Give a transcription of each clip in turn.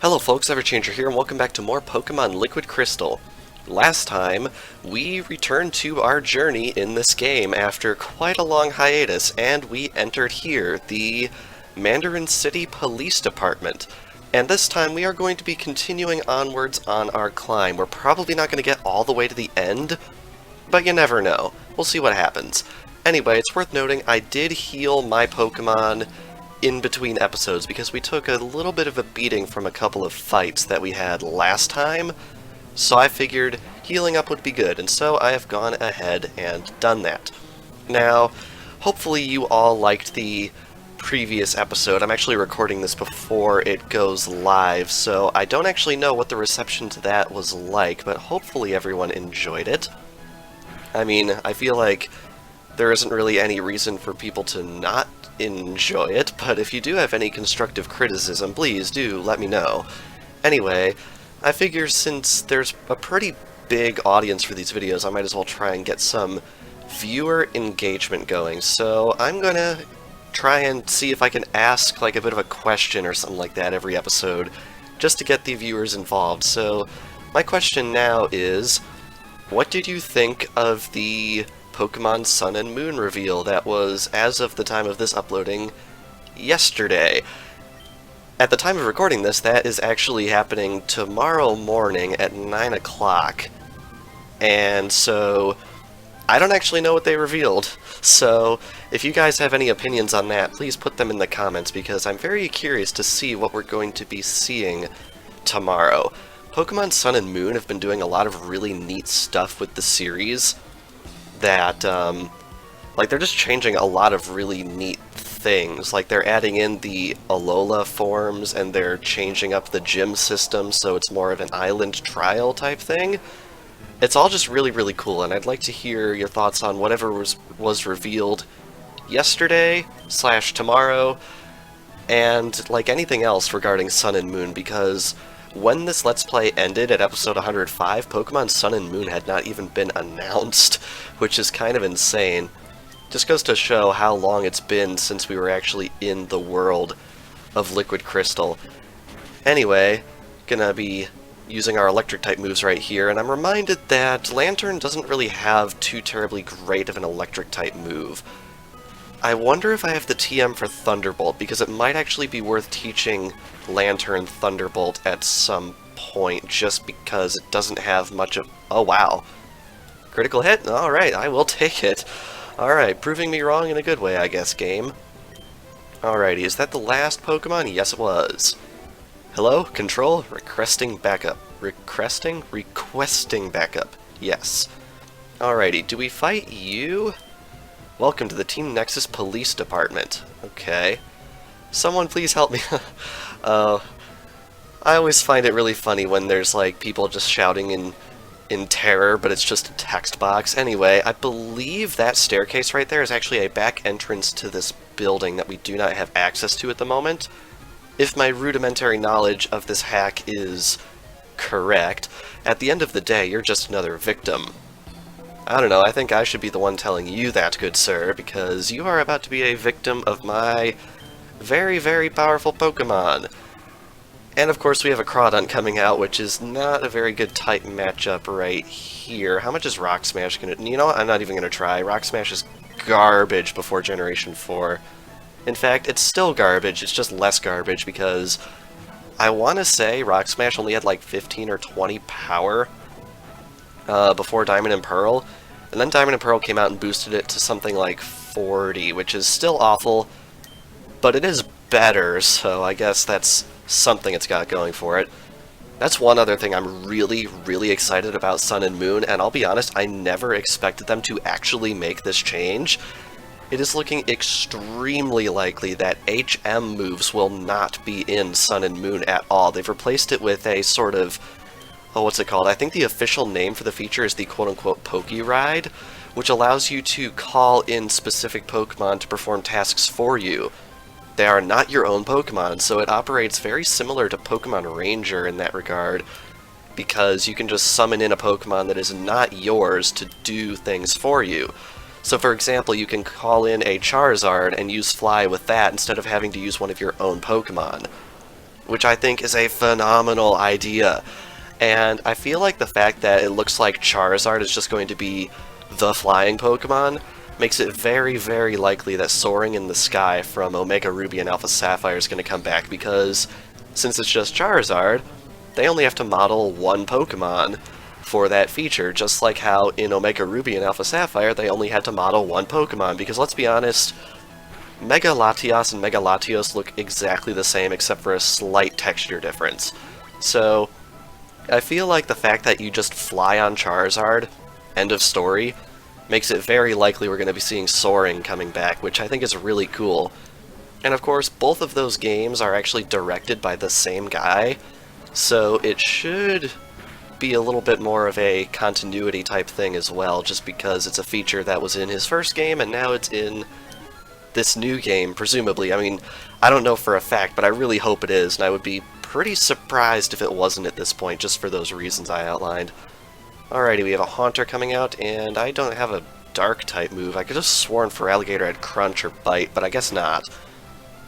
Hello folks, Everchanger here, and welcome back to more Pokémon Liquid Crystal. Last time, we returned to our journey in this game after quite a long hiatus, and we entered here, the Mandarin City Police Department. And this time we are going to be continuing onwards on our climb. We're probably not going to get all the way to the end, but you never know. We'll see what happens. Anyway, it's worth noting I did heal my Pokémon in between episodes because we took a little bit of a beating from a couple of fights that we had last time, so I figured healing up would be good, and so I have gone ahead and done that. Now, hopefully you all liked the previous episode. I'm actually recording this before it goes live, so I don't actually know what the reception to that was like, but hopefully everyone enjoyed it. I mean, I feel like there isn't really any reason for people to not enjoy it, but if you do have any constructive criticism, please do let me know. Anyway, I figure since there's a pretty big audience for these videos, I might as well try and get some viewer engagement going. So I'm gonna try and see if I can ask like a bit of a question or something like that every episode, just to get the viewers involved. So my question now is, what did you think of the Pokémon Sun and Moon reveal that was, as of the time of this uploading, yesterday? At the time of recording this, that is actually happening tomorrow morning at 9 o'clock. And so, I don't actually know what they revealed. So, if you guys have any opinions on that, please put them in the comments, because I'm very curious to see what we're going to be seeing tomorrow. Pokémon Sun and Moon have been doing a lot of really neat stuff with the series that, like, they're just changing a lot of really neat things. Like, they're adding in the Alola forms, and they're changing up the gym system so it's more of an island trial type thing. It's all just really, really cool, and I'd like to hear your thoughts on whatever was revealed yesterday / tomorrow, and, like, anything else regarding Sun and Moon, because when this Let's Play ended at episode 105, Pokémon Sun and Moon had not even been announced, which is kind of insane. Just goes to show how long it's been since we were actually in the world of Liquid Crystal. Anyway, gonna be using our electric-type moves right here, and I'm reminded that Lantern doesn't really have too terribly great of an electric-type move. I wonder if I have the TM for Thunderbolt, because it might actually be worth teaching Lantern Thunderbolt at some point, just because it doesn't have much of... Oh, wow. Critical hit? Alright, I will take it. Alright, proving me wrong in a good way, I guess, game. Alrighty, is that the last Pokemon? Yes, it was. Hello? Control? Requesting backup. Requesting backup. Yes. Alrighty, do we fight you? Welcome to the Team Nexus Police Department. Okay. Someone please help me. I always find it really funny when there's like people just shouting in terror, but it's just a text box. Anyway, I believe that staircase right there is actually a back entrance to this building that we do not have access to at the moment. If my rudimentary knowledge of this hack is correct, at the end of the day, you're just another victim. I don't know, I think I should be the one telling you that, good sir, because you are about to be a victim of my very, very powerful Pokemon. And of course we have a Crawdaunt coming out, which is not a very good type matchup right here. How much is Rock Smash gonna... You know what, I'm not even gonna try. Rock Smash is garbage before Generation 4. In fact, it's still garbage, it's just less garbage, because I want to say Rock Smash only had like 15 or 20 power before Diamond and Pearl, and then Diamond and Pearl came out and boosted it to something like 40, which is still awful, but it is better, so I guess that's something it's got going for it. That's one other thing I'm really, really excited about Sun and Moon, and I'll be honest, I never expected them to actually make this change. It is looking extremely likely that HM moves will not be in Sun and Moon at all. They've replaced it with a sort of... Oh, what's it called? I think the official name for the feature is the quote-unquote Poké-Ride, which allows you to call in specific Pokemon to perform tasks for you. They are not your own Pokemon, so it operates very similar to Pokemon Ranger in that regard, because you can just summon in a Pokemon that is not yours to do things for you. So for example, you can call in a Charizard and use Fly with that instead of having to use one of your own Pokemon. which I think is a phenomenal idea. And I feel like the fact that it looks like Charizard is just going to be the flying Pokemon makes it very, very likely that Soaring in the Sky from Omega Ruby and Alpha Sapphire is going to come back, because since it's just Charizard, they only have to model one Pokemon for that feature, just like how in Omega Ruby and Alpha Sapphire they only had to model one Pokemon, because let's be honest, Mega Latios and Mega Latios look exactly the same except for a slight texture difference. So I feel like the fact that you just fly on Charizard, end of story, makes it very likely we're going to be seeing Soaring coming back, which I think is really cool. And of course, both of those games are actually directed by the same guy, so it should be a little bit more of a continuity type thing as well, just because it's a feature that was in his first game and now it's in this new game, presumably. I mean, I don't know for a fact, but I really hope it is, and I would be pretty surprised if it wasn't at this point, just for those reasons I outlined. Alrighty, we have a Haunter coming out, and I don't have a Dark-type move. I could have sworn Feraligatr had Crunch or Bite, but I guess not.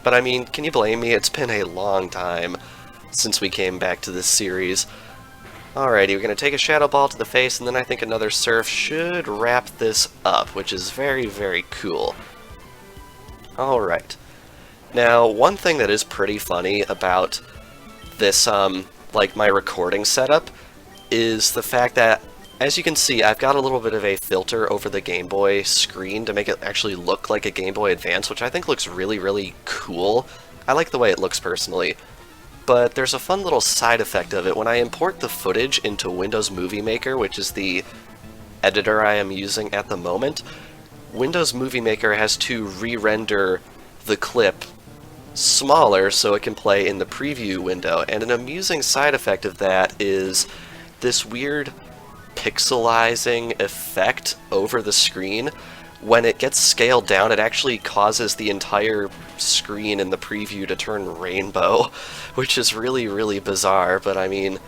But I mean, can you blame me? It's been a long time since we came back to this series. Alrighty, we're going to take a Shadow Ball to the face, and then I think another Surf should wrap this up, which is very, very cool. Alright. Now, one thing that is pretty funny about this, like, my recording setup, is the fact that, as you can see, I've got a little bit of a filter over the Game Boy screen to make it actually look like a Game Boy Advance, which I think looks really, really cool. I like the way it looks personally. But there's a fun little side effect of it. When I import the footage into Windows Movie Maker, which is the editor I am using at the moment, Windows Movie Maker has to re-render the clip smaller so it can play in the preview window. And an amusing side effect of that is this weird pixelizing effect over the screen. When it gets scaled down, it actually causes the entire screen in the preview to turn rainbow, which is really, really bizarre, but I mean,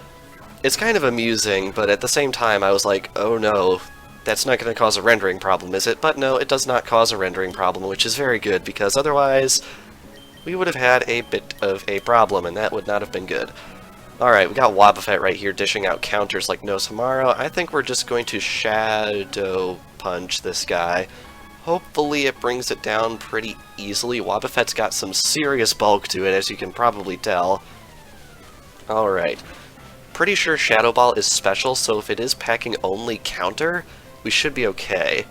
it's kind of amusing, but at the same time I was like, oh no, that's not going to cause a rendering problem, is it? But no, it does not cause a rendering problem, which is very good, because otherwise we would have had a bit of a problem, and that would not have been good. Alright, we got Wobbuffet right here dishing out counters like no tomorrow. I think we're just going to Shadow Punch this guy. Hopefully it brings it down pretty easily. Wobbuffet's got some serious bulk to it, as you can probably tell. Alright. Pretty sure Shadow Ball is special, so if it is packing only counter, we should be okay.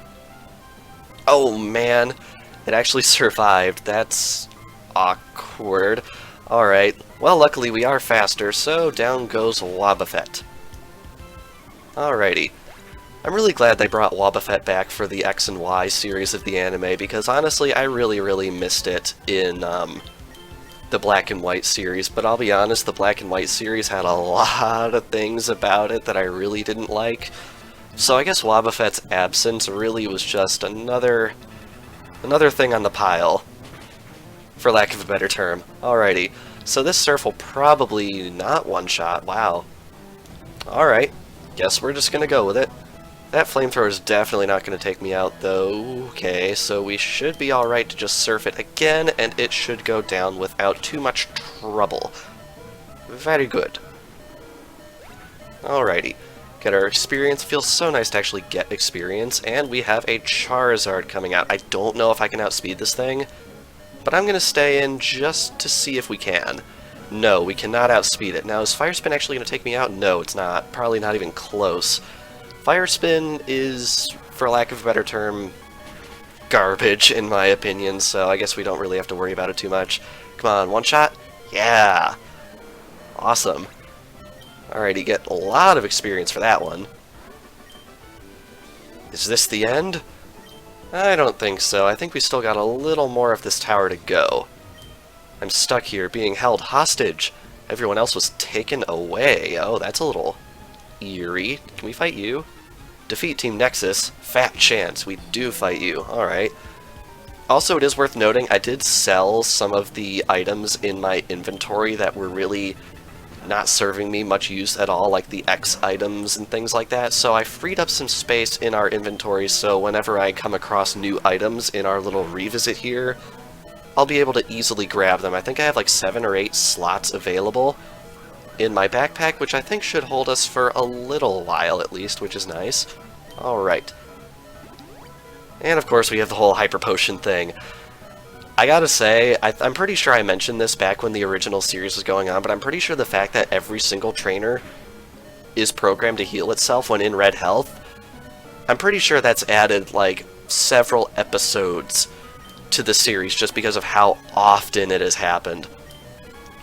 Oh man, it actually survived. That's awkward. Alright, well luckily we are faster, so down goes Wobbuffet. Alrighty. I'm really glad they brought Wobbuffet back for the X and Y series of the anime, because honestly I really, really missed it in the Black and White series, but I'll be honest, the Black and White series had a lot of things about it that I really didn't like. So I guess Wobbuffet's absence really was just another thing on the pile, for lack of a better term. Alrighty, so this Surf will probably not one-shot. Wow. Alright, guess we're just gonna go with it. That Flamethrower is definitely not going to take me out, though. Okay, so we should be alright to just Surf it again, and it should go down without too much trouble. Very good. Alrighty. Get our experience. Feels so nice to actually get experience, and we have a Charizard coming out. I don't know if I can outspeed this thing, but I'm going to stay in just to see if we can. No, we cannot outspeed it. Now, is Fire Spin actually going to take me out? No, it's not. Probably not even close. Fire Spin is, for lack of a better term, garbage in my opinion, so I guess we don't really have to worry about it too much. Come on, one shot? Yeah! Awesome. Alrighty, get a lot of experience for that one. Is this the end? I don't think so. I think we still got a little more of this tower to go. I'm stuck here, being held hostage. Everyone else was taken away. Oh, that's a little eerie. Can we fight you? Defeat Team Nexus. Fat chance. We do fight you. Alright. Also, it is worth noting, I did sell some of the items in my inventory that were really not serving me much use at all, like the X items and things like that, so I freed up some space in our inventory, so whenever I come across new items in our little revisit here, I'll be able to easily grab them. I think I have like 7 or 8 slots available in my backpack, which I think should hold us for a little while at least, which is nice. Alright. And of course we have the whole hyper potion thing. I gotta say, I'm pretty sure I mentioned this back when the original series was going on, but I'm pretty sure the fact that every single trainer is programmed to heal itself when in red health, I'm pretty sure that's added like several episodes to the series just because of how often it has happened.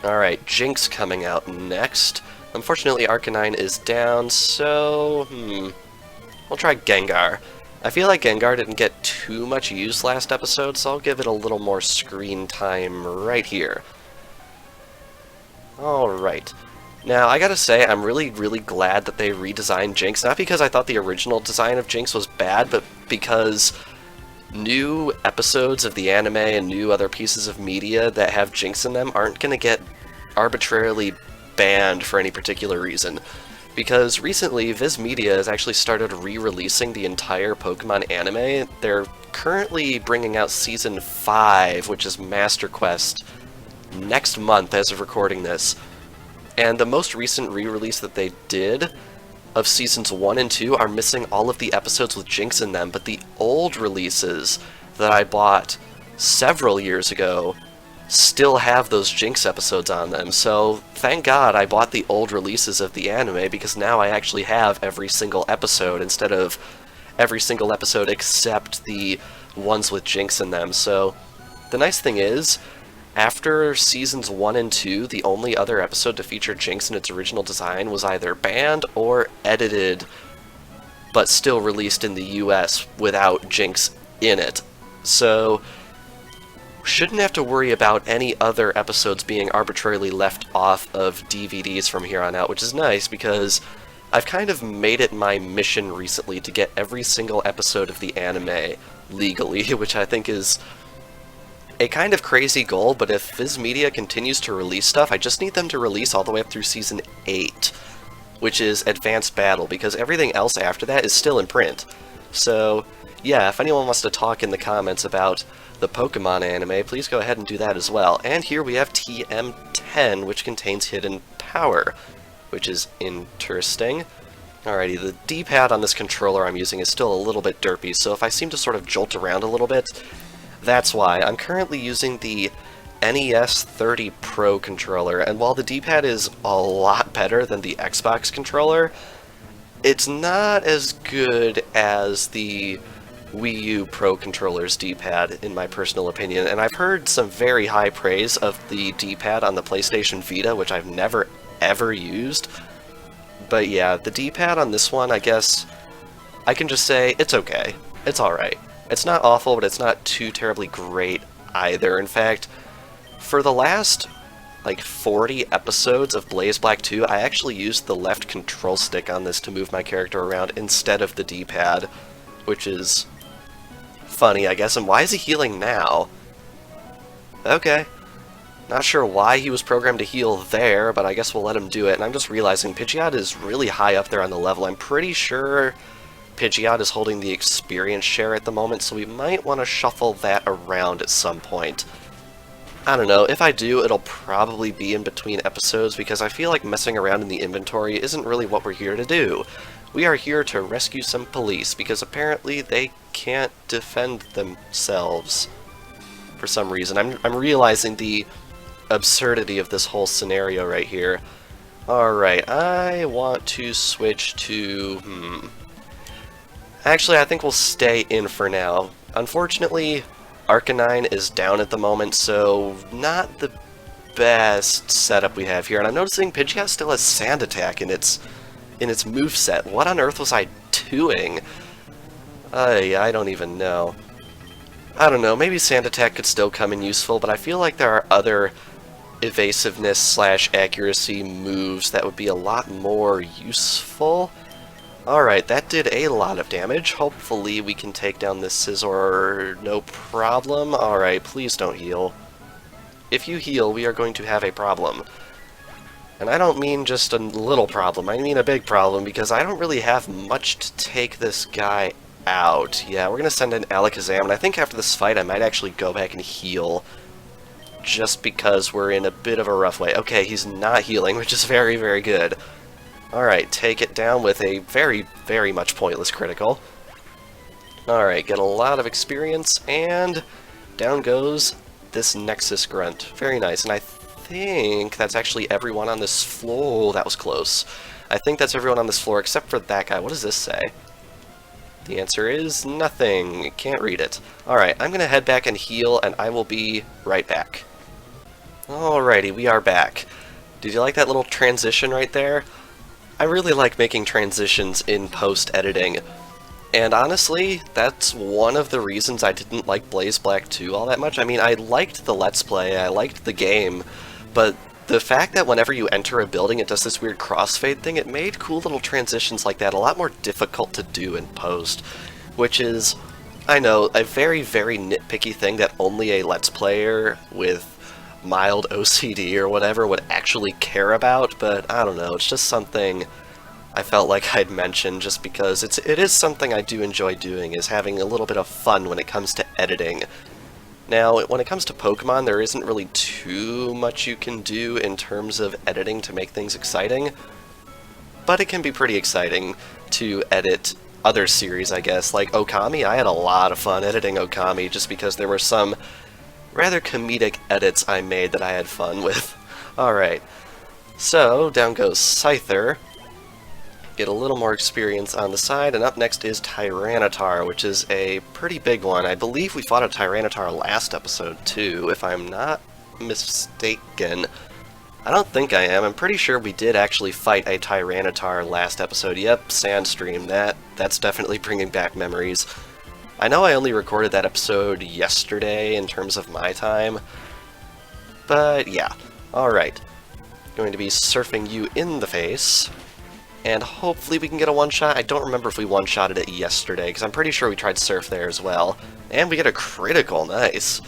Alright, Jinx coming out next. Unfortunately, Arcanine is down, so we'll try Gengar. I feel like Gengar didn't get too much use last episode, so I'll give it a little more screen time right here. Alright. Now, I gotta say, I'm really, really glad that they redesigned Jinx, not because I thought the original design of Jinx was bad, but because new episodes of the anime and new other pieces of media that have Jinx in them aren't gonna get arbitrarily banned for any particular reason. Because recently, Viz Media has actually started re-releasing the entire Pokemon anime. They're currently bringing out Season 5, which is Master Quest, next month as of recording this. And the most recent re-release that they did of Seasons 1 and 2 are missing all of the episodes with Jinx in them, but the old releases that I bought several years ago still have those Jinx episodes on them, so thank God I bought the old releases of the anime, because now I actually have every single episode instead of every single episode except the ones with Jinx in them. So the nice thing is, after Seasons 1 and 2, the only other episode to feature Jinx in its original design was either banned or edited, but still released in the US without Jinx in it. So shouldn't have to worry about any other episodes being arbitrarily left off of DVDs from here on out, which is nice because I've kind of made it my mission recently to get every single episode of the anime legally, which I think is a kind of crazy goal, but if Viz Media continues to release stuff, I just need them to release all the way up through Season 8, which is Advanced Battle, because everything else after that is still in print. So, yeah, if anyone wants to talk in the comments about the Pokemon anime, please go ahead and do that as well. And here we have TM10, which contains Hidden Power, which is interesting. Alrighty, the D-pad on this controller I'm using is still a little bit derpy, so if I seem to sort of jolt around a little bit, that's why. I'm currently using the NES 30 Pro controller, and while the D-pad is a lot better than the Xbox controller, it's not as good as the Wii U Pro controller's D-pad, in my personal opinion, and I've heard some very high praise of the D-pad on the PlayStation Vita, which I've never ever used. But yeah, the D-pad on this one, I guess I can just say it's okay. It's alright. It's not awful, but it's not too terribly great either. In fact, for the last like 40 episodes of Blaze Black 2, I actually used the left control stick on this to move my character around instead of the D-pad, which is funny, I guess. And why is he healing now? Okay. Not sure why he was programmed to heal there, but I guess we'll let him do it. And I'm just realizing Pidgeot is really high up there on the level. I'm pretty sure Pidgeot is holding the experience share at the moment, so we might want to shuffle that around at some point. I don't know, if I do, it'll probably be in between episodes, because I feel like messing around in the inventory isn't really what we're here to do. We are here to rescue some police, because apparently they can't defend themselves for some reason. I'm realizing the absurdity of this whole scenario right here. Alright, I want to switch to... Actually, I think we'll stay in for now. Unfortunately, Arcanine is down at the moment, so not the best setup we have here. And I'm noticing Pidgeot still has Sand Attack in its moveset. What on earth was I doing? I don't even know. I don't know, maybe Sand Attack could still come in useful, but I feel like there are other evasiveness / accuracy moves that would be a lot more useful. Alright, that did a lot of damage. Hopefully we can take down this Scizor no problem. Alright, please don't heal. If you heal, we are going to have a problem. And I don't mean just a little problem, I mean a big problem, because I don't really have much to take this guy out. Yeah, we're going to send in Alakazam, and I think after this fight I might actually go back and heal just because we're in a bit of a rough way. Okay, he's not healing, which is very, very good. Alright, take it down with a very, very much pointless critical. Alright, get a lot of experience, and down goes this Nexus Grunt. Very nice, and I think that's actually everyone on this floor. Oh, that was close. I think that's everyone on this floor except for that guy. What does this say? The answer is nothing. Can't read it. Alright, I'm gonna head back and heal, and I will be right back. Alrighty, we are back. Did you like that little transition right there? I really like making transitions in post-editing. And honestly, that's one of the reasons I didn't like Blaze Black 2 all that much. I mean, I liked the Let's Play, I liked the game, but the fact that whenever you enter a building it does this weird crossfade thing, it made cool little transitions like that a lot more difficult to do in post. Which is, I know, a very, very nitpicky thing that only a Let's Player with mild OCD or whatever would actually care about, but I don't know, it's just something I felt like I'd mention just because it is something I do enjoy doing, is having a little bit of fun when it comes to editing. Now, when it comes to Pokemon, there isn't really too much you can do in terms of editing to make things exciting, but it can be pretty exciting to edit other series, I guess. Like Okami, I had a lot of fun editing Okami just because there were some rather comedic edits I made that I had fun with. Alright, so down goes Scyther. Get a little more experience on the side, and up next is Tyranitar, which is a pretty big one. I believe we fought a Tyranitar last episode too, if I'm not mistaken. I don't think I am. I'm pretty sure we did actually fight a Tyranitar last episode. Yep, Sandstream. That's definitely bringing back memories. I know I only recorded that episode yesterday in terms of my time, but yeah. Alright. Going to be surfing you in the face. And hopefully we can get a one-shot. I don't remember if we one-shotted it yesterday, because I'm pretty sure we tried Surf there as well. And we get a critical, nice.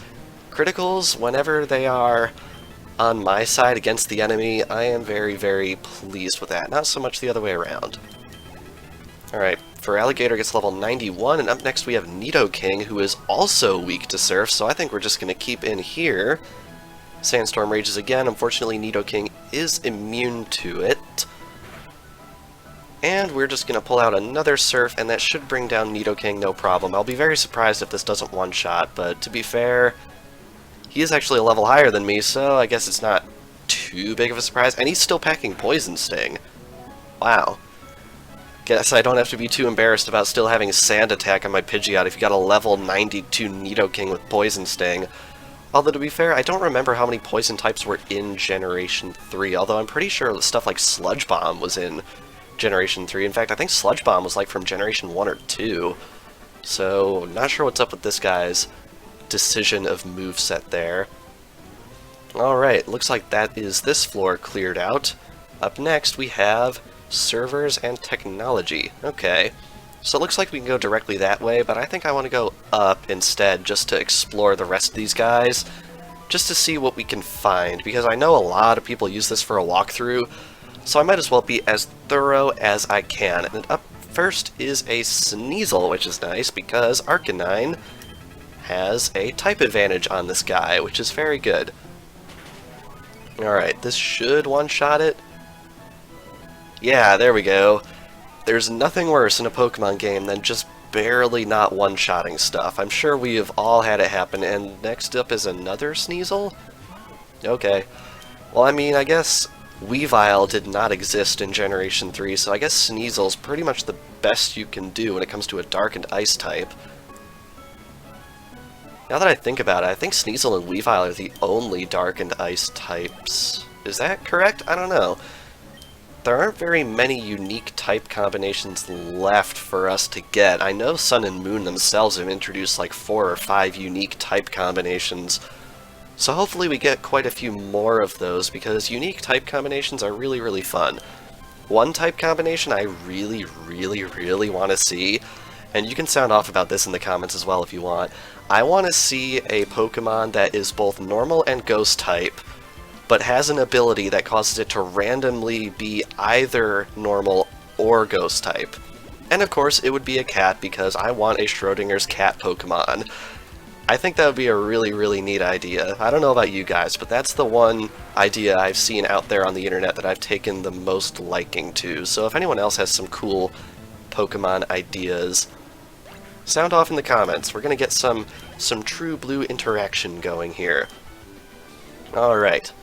Criticals, whenever they are on my side against the enemy, I am very, very pleased with that. Not so much the other way around. Alright, Feraligatr gets level 91, and up next we have Nidoking, who is also weak to Surf, so I think we're just going to keep in here. Sandstorm rages again. Unfortunately, Nidoking is immune to it. And we're just going to pull out another Surf, and that should bring down Nidoking no problem. I'll be very surprised if this doesn't one-shot, but to be fair, he is actually a level higher than me, so I guess it's not too big of a surprise. And he's still packing Poison Sting. Wow. Guess I don't have to be too embarrassed about still having Sand Attack on my Pidgeot if you got a level 92 Nidoking with Poison Sting. Although, to be fair, I don't remember how many poison types were in Generation 3, although I'm pretty sure stuff like Sludge Bomb was in Generation 3. In fact, I think Sludge Bomb was like from Generation 1 or 2. So, not sure what's up with this guy's decision of moveset there. Alright, looks like that is this floor cleared out. Up next we have Servers and Technology. Okay, so it looks like we can go directly that way, but I think I want to go up instead just to explore the rest of these guys, just to see what we can find, because I know a lot of people use this for a walkthrough, so I might as well be as thorough as I can. And up first is a Sneasel, which is nice because Arcanine has a type advantage on this guy, which is very good. Alright, this should one-shot it. Yeah, there we go. There's nothing worse in a Pokemon game than just barely not one-shotting stuff. I'm sure we have all had it happen, and next up is another Sneasel? Okay. Well, I mean, I guess Weavile did not exist in Generation 3, so I guess Sneasel's pretty much the best you can do when it comes to a Dark and Ice type. Now that I think about it, I think Sneasel and Weavile are the only Dark and Ice types. Is that correct? I don't know. There aren't very many unique type combinations left for us to get. I know Sun and Moon themselves have introduced like 4 or 5 unique type combinations. So hopefully we get quite a few more of those, because unique type combinations are really, really fun. One type combination I really, really, really want to see, and you can sound off about this in the comments as well if you want. I want to see a Pokemon that is both normal and ghost type, but has an ability that causes it to randomly be either normal or ghost type. And of course, it would be a cat, because I want a Schrodinger's cat Pokemon. I think that would be a really, really neat idea. I don't know about you guys, but that's the one idea I've seen out there on the internet that I've taken the most liking to. So if anyone else has some cool Pokemon ideas, sound off in the comments. We're gonna get some true blue interaction going here. Alright.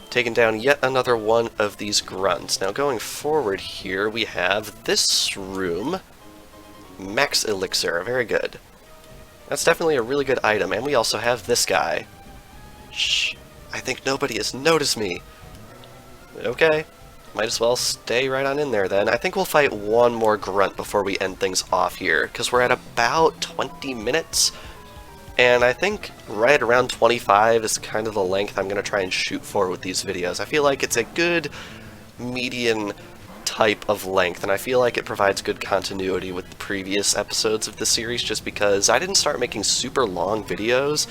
Taking down yet another one of these grunts. Now going forward here, we have this room. Max Elixir, very good. That's definitely a really good item, and we also have this guy. Shh, I think nobody has noticed me. Okay, might as well stay right on in there then. I think we'll fight one more grunt before we end things off here, because we're at about 20 minutes. And I think right around 25 is kind of the length I'm going to try and shoot for with these videos. I feel like it's a good median type of length, and I feel like it provides good continuity with the previous episodes of the series, just because I didn't start making super long videos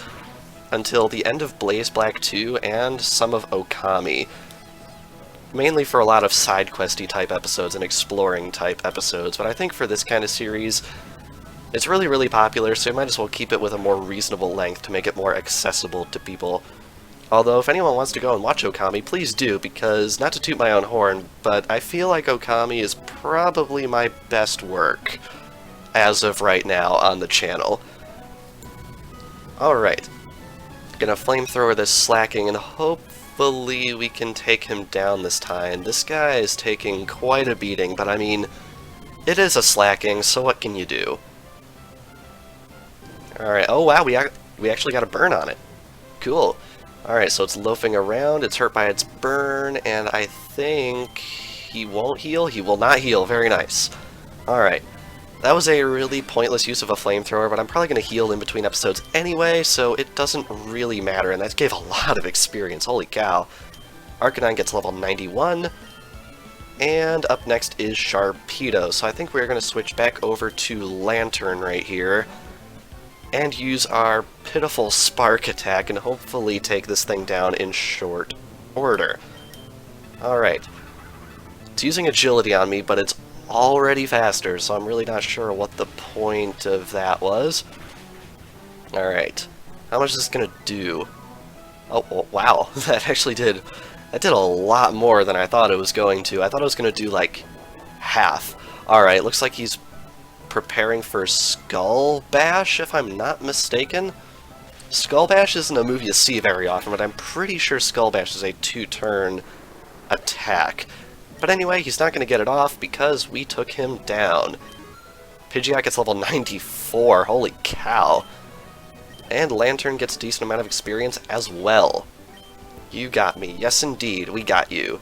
until the end of Blaze Black 2 and some of Okami. Mainly for a lot of side questy type episodes and exploring type episodes, but I think for this kind of series, it's really, really popular, so you might as well keep it with a more reasonable length to make it more accessible to people. Although, if anyone wants to go and watch Okami, please do, because, not to toot my own horn, but I feel like Okami is probably my best work, as of right now, on the channel. Alright. Gonna flamethrower this slacking, and hopefully we can take him down this time. This guy is taking quite a beating, but I mean, it is a slacking, so what can you do? Alright, oh wow, we actually got a burn on it. Cool. Alright, so it's loafing around, it's hurt by its burn, and I think he won't heal? He will not heal, very nice. Alright, that was a really pointless use of a flamethrower, but I'm probably going to heal in between episodes anyway, so it doesn't really matter, and that gave a lot of experience, holy cow. Arcanine gets level 91, and up next is Sharpedo, so I think we're going to switch back over to Lantern right here, and use our pitiful Spark attack and hopefully take this thing down in short order. Alright. It's using agility on me, but it's already faster, so I'm really not sure what the point of that was. Alright. How much is this gonna do? Oh, wow. That actually did a lot more than I thought it was going to. I thought it was gonna do, like, half. Alright, looks like he's preparing for Skull Bash, if I'm not mistaken. Skull Bash isn't a move you see very often, but I'm pretty sure Skull Bash is a 2-turn attack. But anyway, he's not going to get it off because we took him down. Pidgeot gets level 94, holy cow. And Lantern gets a decent amount of experience as well. You got me, yes indeed, we got you.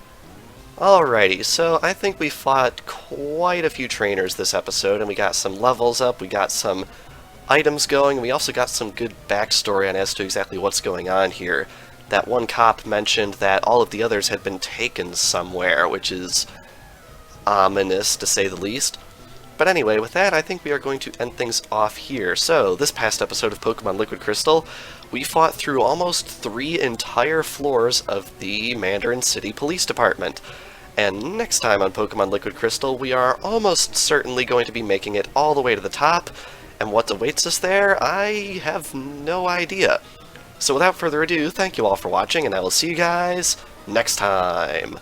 Alrighty, so I think we fought quite a few trainers this episode, and we got some levels up, we got some items going, and we also got some good backstory on as to exactly what's going on here. That one cop mentioned that all of the others had been taken somewhere, which is ominous, to say the least. But anyway, with that, I think we are going to end things off here. So, this past episode of Pokémon Liquid Crystal, we fought through almost 3 entire floors of the Mandarin City Police Department. And next time on Pokémon Liquid Crystal, we are almost certainly going to be making it all the way to the top, and what awaits us there, I have no idea. So without further ado, thank you all for watching, and I will see you guys next time.